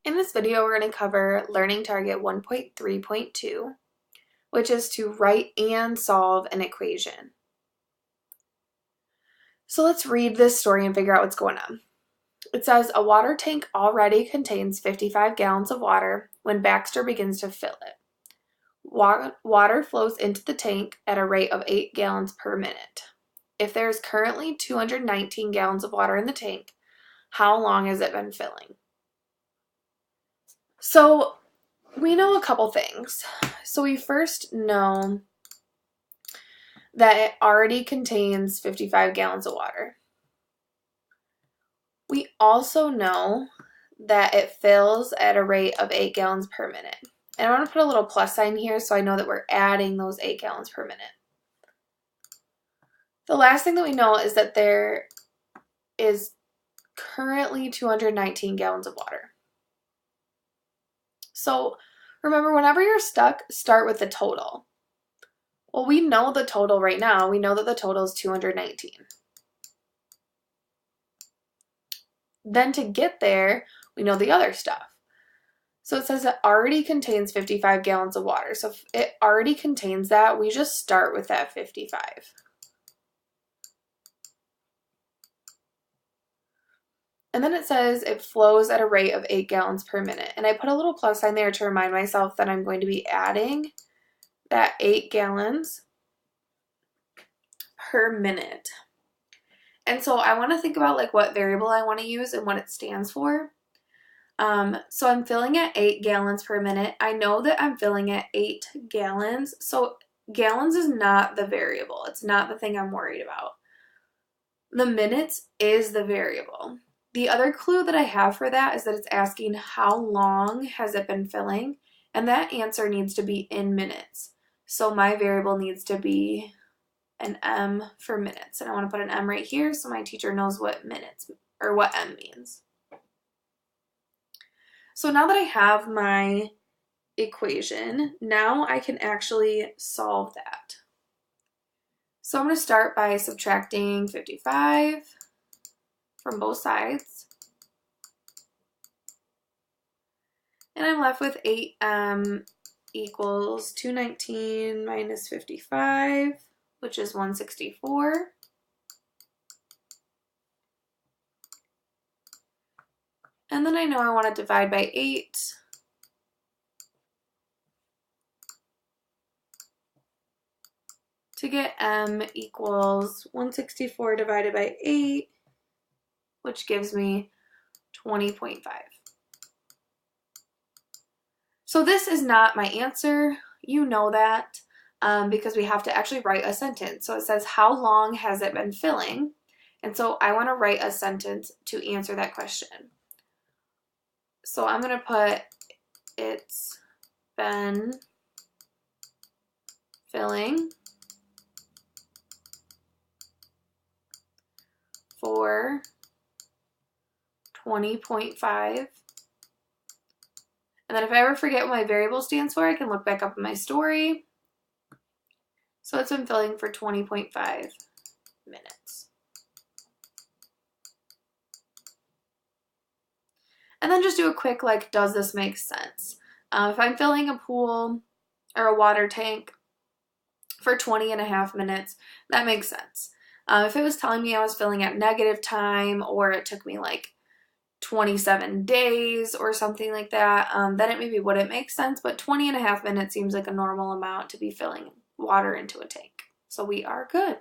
In this video, we're going to cover Learning Target 1.3.2, which is to write and solve an equation. So let's read this story and figure out what's going on. It says, a water tank already contains 55 gallons of water when Baxter begins to fill it. Water flows into the tank at a rate of 8 gallons per minute. If there is currently 219 gallons of water in the tank, how long has it been filling? So we know a couple things. So we first know that it already contains 55 gallons of water. We also know that it fills at a rate of 8 gallons per minute. And I want to put a little plus sign here so I know that we're adding those 8 gallons per minute. The last thing that we know is that there is currently 219 gallons of water. So remember, whenever you're stuck, start with the total. Well, we know the total right now. We know that the total is 219. Then to get there, we know the other stuff. So it says it already contains 55 gallons of water. So if it already contains that, we just start with that 55. And then it says it flows at a rate of 8 gallons per minute. And I put a little plus sign there to remind myself that I'm going to be adding that 8 gallons per minute. And so I want to think about like what variable I want to use and what it stands for. So I'm filling at 8 gallons per minute. I know that I'm filling at 8 gallons. So gallons is not the variable. It's not the thing I'm worried about. The minutes is the variable. The other clue that I have for that is that it's asking how long has it been filling, and that answer needs to be in minutes. So my variable needs to be an M for minutes, and I want to put an M right here so my teacher knows what minutes or what M means. So now that I have my equation, now I can actually solve that. So I'm going to start by subtracting 55 from both sides. And I'm left with 8m equals 219 minus 55, which is 164. And then I know I want to divide by 8. To get m equals 164 divided by 8, which gives me 20.5. So this is not my answer. You know that because we have to actually write a sentence. So it says, how long has it been filling? And so I want to write a sentence to answer that question. So I'm going to put, it's been filling for 20.5. And then if I ever forget what my variable stands for, I can look back up in my story. So it's been filling for 20.5 minutes. And then just do a quick, like, does this make sense? If I'm filling a pool or a water tank for 20.5 minutes, that makes sense. If it was telling me I was filling at negative time or it took me like 27 days or something like that, then it maybe wouldn't make sense, but 20.5 minutes seems like a normal amount to be filling water into a tank. So we are good.